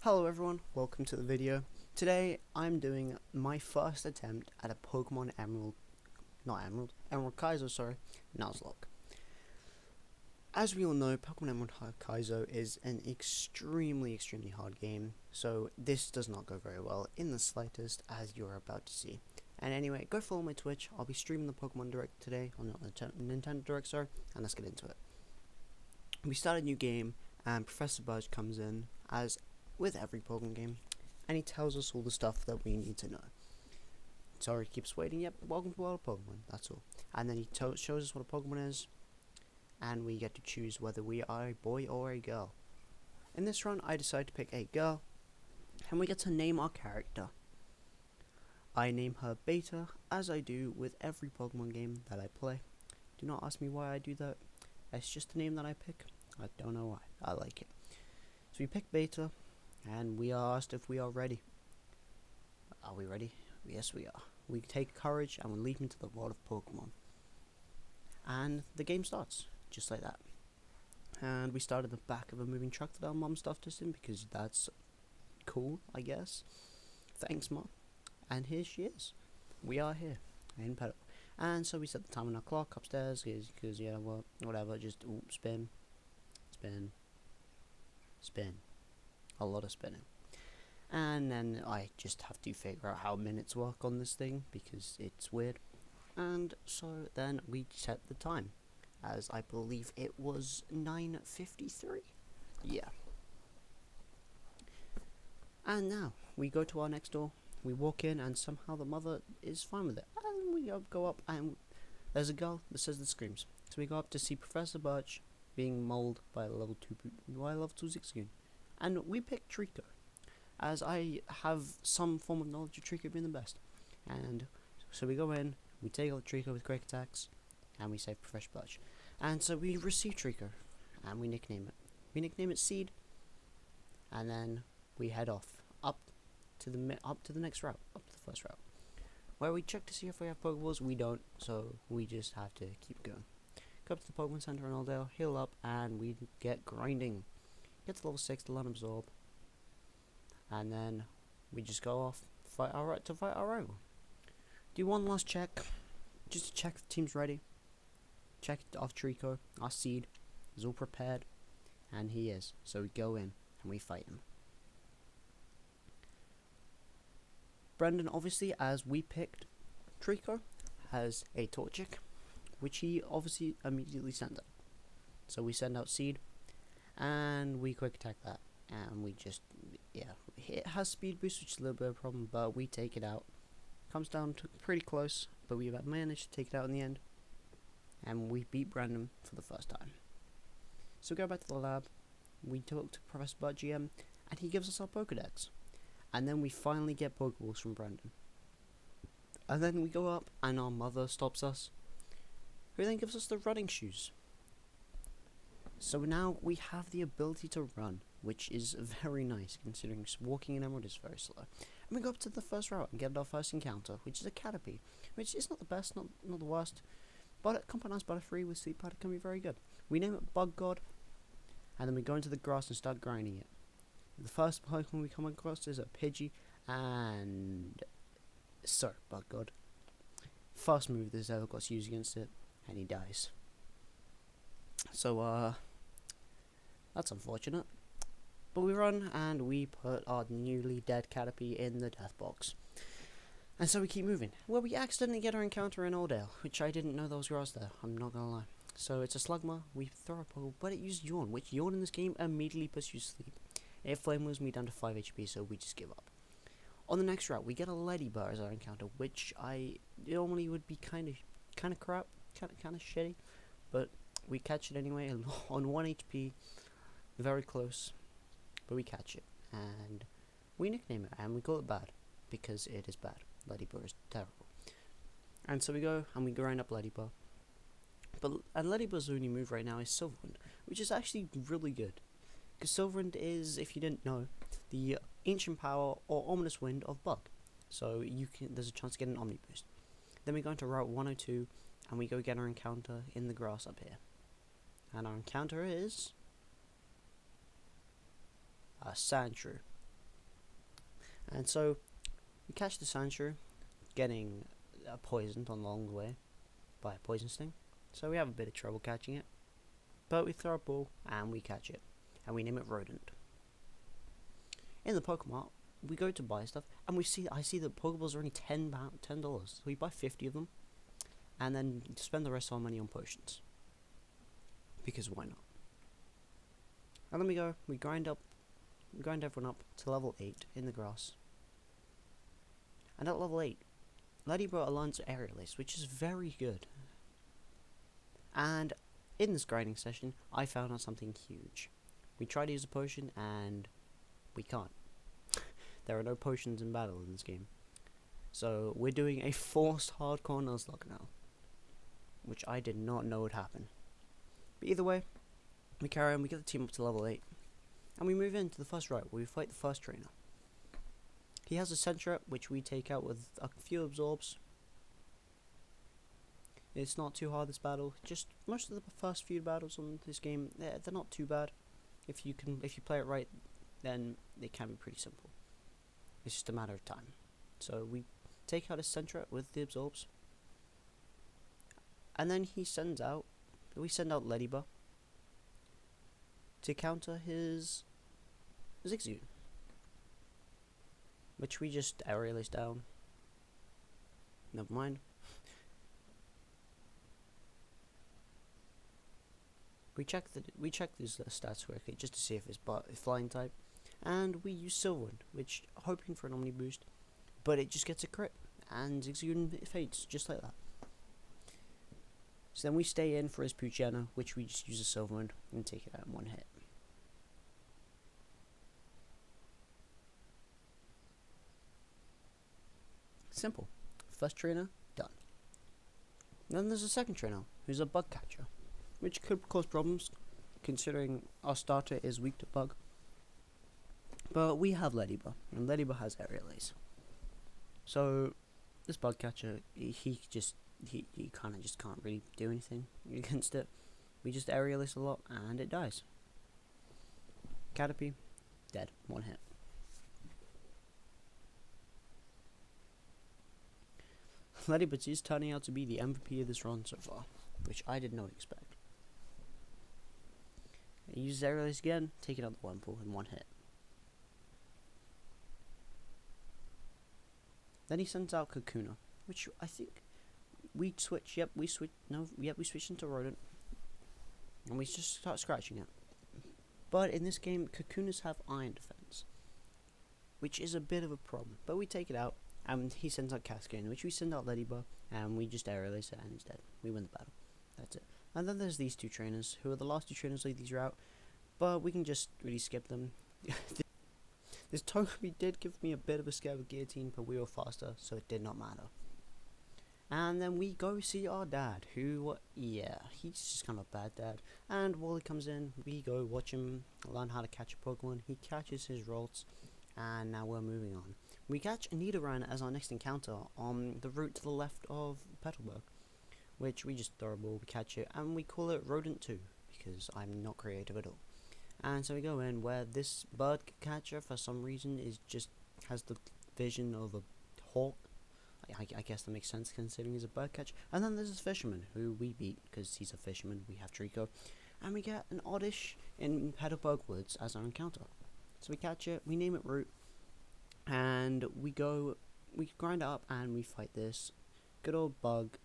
Hello everyone, welcome to the video. Today I'm doing my first attempt at a Pokemon Emerald Kaizo, Nuzlocke. As we all know, Pokemon Emerald Kaizo is an extremely hard game, so this does not go very well in the slightest, as you're about to see. And anyway, go follow my Twitch. I'll be streaming the Pokemon Direct today, or not the Nintendo Direct, sorry, and let's get into it. We start a new game, and Professor Budge comes in, as with every Pokemon game, and he tells us all the stuff that we need to know. Sorry, keeps waiting. Yep, welcome to the world of Pokemon. That's all. And then he shows us what a Pokemon is, and we get to choose whether we are a boy or a girl. In this run, I decide to pick a girl, and we get to name our character. I name her Beta, as I do with every Pokemon game that I play. Do not ask me why I do that. It's just the name that I pick. I don't know why. I like it. So we pick Beta, and we are asked if we are ready. Are we ready? Yes, we are. We take courage and we leap into the world of Pokemon. And the game starts, just like that. And we start at the back of a moving truck that our mom stuffed us in, because that's cool, I guess. Thanks, Mom. And here she is. We are here in Pedal. And so we set the time on our clock upstairs, because yeah, well, whatever, just spin, spin, spin. A lot of spinning. And then I just have to figure out how minutes work on this thing, because it's weird. And so then we set the time, as I believe it was 9:53. Yeah. And now we go to our next door. We walk in, and somehow the mother is fine with it. And we go up, and there's a girl that says the screams. So we go up to see Professor Birch being mauled by a level 2 Zigzagoon. And we pick Trico, as I have some form of knowledge of Trico being the best. And so we go in, we take out Trico with quick attacks, and we save Professor Birch. And so we receive Trico, and we nickname it. We nickname it Seed, and then we head off up to the next route, up to the first route, where we check to see if we have Pokeballs. We don't, so we just have to keep going. Go up to the Pokemon Center in Oldale, heal up, and we get grinding. Get to level 6 to learn Absorb, and then we just go off to fight our rival. Do one last check, just to check if the team's ready. Check off Trico. Our Seed is all prepared, and he is. So we go in and we fight him. Brendan, obviously, as we picked Trico, has a Torchic, which he obviously immediately sends out. So we send out Seed, and we quick attack that, and we just, yeah, it has speed boost, which is a little bit of a problem, but we take it out. Comes down to pretty close, but we have managed to take it out in the end, and we beat Brandon for the first time. So we go back to the lab, we talk to Professor Bud GM, and he gives us our Pokedex, and then we finally get Pokeballs from Brandon. And then we go up, and our mother stops us, who then gives us the running shoes. So now we have the ability to run, which is very nice, considering walking in Emerald is very slow. And we go up to the first route and get our first encounter, which is a Caterpie, which is not the best, not the worst, but Compound Butterfree with Sleep Powder can be very good. We name it Bug God, and then we go into the grass and start grinding it. The first Pokemon we come across is a Pidgey, and Bug God. First move that's ever got used against it, and he dies. So, that's unfortunate. But we run, and we put our newly dead Caterpie in the death box. And so we keep moving. Well, we accidentally get our encounter in Oldale, which I didn't know there was grass there, I'm not gonna lie. So it's a Slugma, we throw a Pokeball, but it used Yawn, which Yawn in this game immediately puts you to sleep. It flame moves me down to 5 HP, so we just give up. On the next route, we get a Ladybird as our encounter, which I normally would be kind of crap, kind of shitty, but we catch it anyway on 1 HP, very close, but we catch it, and we nickname it, and we call it Bad, because it is bad. Ladybird is terrible. And so we go, and we grind up Ladybird, and Ladybird's only move right now is Silverwind, which is actually really good, because Silverwind is, if you didn't know, the Ancient Power or Ominous Wind of Bug, so there's a chance to get an Omni Boost. Then we go into Route 102, and we go get our encounter in the grass up here. And our encounter is a Sandshrew. And so we catch the Sandshrew, getting poisoned along the way by a poison sting. So we have a bit of trouble catching it. But we throw a ball and we catch it. And we name it Rodent. In the Pokemon, we go to buy stuff and I see that Pokeballs are only $10. So we buy 50 of them. And then spend the rest of our money on potions. Because why not? And then we grind everyone up to level 8 in the grass. And at level 8, Ladybird aligns Aerialist, which is very good. And in this grinding session, I found out something huge. We tried to use a potion, and we can't. There are no potions in battle in this game. So we're doing a forced hardcore Nuzlocke now, which I did not know would happen. But either way, we carry on, we get the team up to level 8, and we move into the first route, where we fight the first trainer. He has a Sentret, which we take out with a few absorbs. It's not too hard, this battle. Just most of the first few battles on this game, they're not too bad. If you play it right, then it can be pretty simple. It's just a matter of time. So we take out his Sentret with the absorbs, and then we send out Ladybird to counter his Zigzagoon, which we just aerialist down. Never mind. We check his stats quickly just to see if it's flying type, and we use Silverwind, which hoping for an Omni boost, but it just gets a crit, and Zigzagoon fades just like that. So then we stay in for his Poochyena, which we just use a Silverwind and take it out in one hit. Simple. First trainer, done. Then there's a second trainer, who's a bug catcher, which could cause problems, considering our starter is weak to bug. But we have Ladybird, and Ladybird has Aerial Ace. So, this bug catcher, he kind of just can't really do anything against it. We just Aerial Ace a lot, and it dies. Caterpie, dead, one hit. Ladybird is turning out to be the MVP of this run so far, which I did not expect. He uses Aerial Ace again, taking out the Wurmple in one hit. Then he sends out Kakuna, which I think we switch. We switch into Rodent, and we just start scratching it. But in this game, Kakunas have Iron Defense, which is a bit of a problem. But we take it out, and he sends out Cascade, which we send out Ladybird, and we just Aerial Ace it, and he's dead. We win the battle. That's it. And then there's these two trainers, who are the last two trainers lead these route, but we can just really skip them. This Togepi did give me a bit of a scare with Guillotine, but we were faster, so it did not matter. And then we go see our dad, who, yeah, he's just kind of a bad dad. And while he comes in, we go watch him learn how to catch a Pokemon. He catches his Ralts, and now we're moving on. We catch Nidoran as our next encounter on the route to the left of Petalburg, which we just throw a ball, we catch it, and we call it Rodent 2, because I'm not creative at all. And so we go in where this bird catcher, for some reason, has the vision of a hawk. I guess that makes sense considering he's a bird catcher. And then there's this fisherman who we beat because he's a fisherman. We have Trico, and we get an Oddish in Petalburg Woods as our encounter. So we catch it, we name it Root, and we grind it up and we fight this good old bug.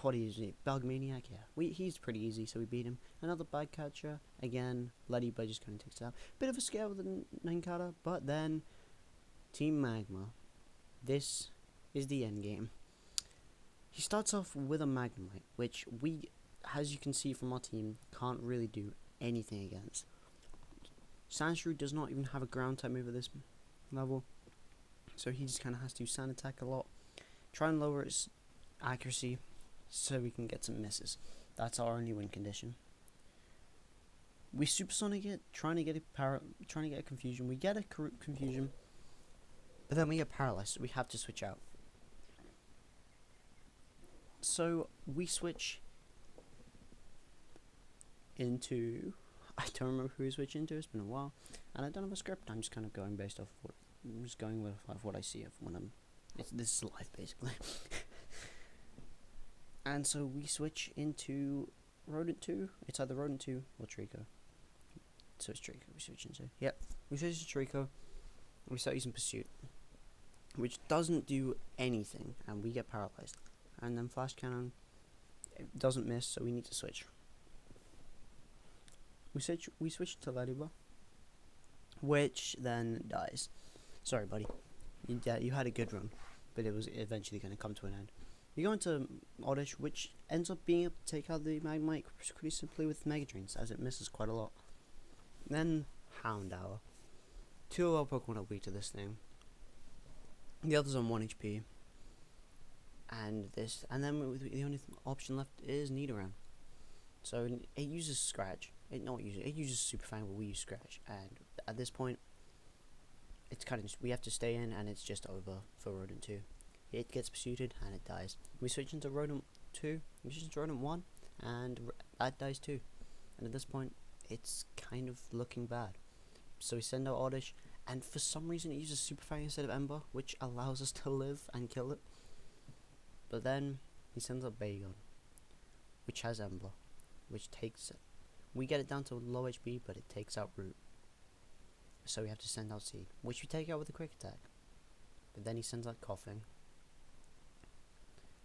What is it? Bug Maniac? Yeah. He's pretty easy, so we beat him. Another bug catcher. Again, Ladybird just kind of takes it out. Bit of a scare with the Nincada, but then Team Magma. This is the end game. He starts off with a Magnemite, which we, as you can see from our team, can't really do anything against. Sandshrew does not even have a ground type move at this level, so he just kind of has to sand attack a lot, try and lower its accuracy, so we can get some misses. That's our only win condition. We supersonic it, trying to get a confusion. We get a confusion, but then we get paralyzed, so we have to switch out. So we switch into, I don't remember who we switch into. It's been a while, and I don't have a script. I'm just kind of going based off of what I'm just going with what I see of when this is live basically. And so we switch into Rodent 2. It's either Rodent 2 or Trico. So it's Trico we switch into. Yep. We switch to Trico. We start using Pursuit, which doesn't do anything, and we get paralyzed. And then Flash Cannon, it doesn't miss, so we need to switch. We switch to Ladybug, which then dies. Sorry, buddy. You had a good run, but it was eventually going to come to an end. You go into Oddish, which ends up being able to take out the Magmite pretty simply with Mega Drains, as it misses quite a lot. Then Houndour. 2 of our Pokemon are weak to this thing. The others on 1 HP. And then the only option left is Nidoran. So it uses Scratch. It uses Super Fang, but we use Scratch. And at this point, it's kind of we have to stay in, and it's just over for Rodent 2. It gets pursued and it dies. We switch into Rodent 2. We switch into Rodent 1, and that dies too. And at this point, it's kind of looking bad. So we send out Oddish, and for some reason it uses Super Fang instead of Ember, which allows us to live and kill it. But then he sends out Bagon, which has Ember, which takes it. We get it down to low HP, but it takes out Root. So we have to send out Seed, which we take out with a Quick Attack. But then he sends out Coughing,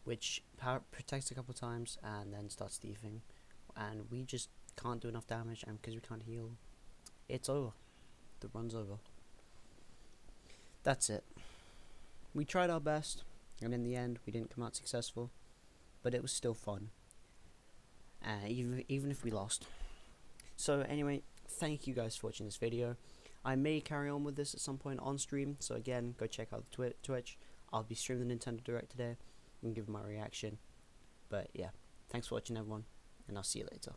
which protects a couple times and then starts thieving. And we just can't do enough damage, and because we can't heal, it's over. The run's over. That's it. We tried our best, and in the end, we didn't come out successful, but it was still fun. Even if we lost. So anyway, thank you guys for watching this video. I may carry on with this at some point on stream, so again, go check out the Twitch. I'll be streaming the Nintendo Direct today and give my reaction. But yeah, thanks for watching everyone, and I'll see you later.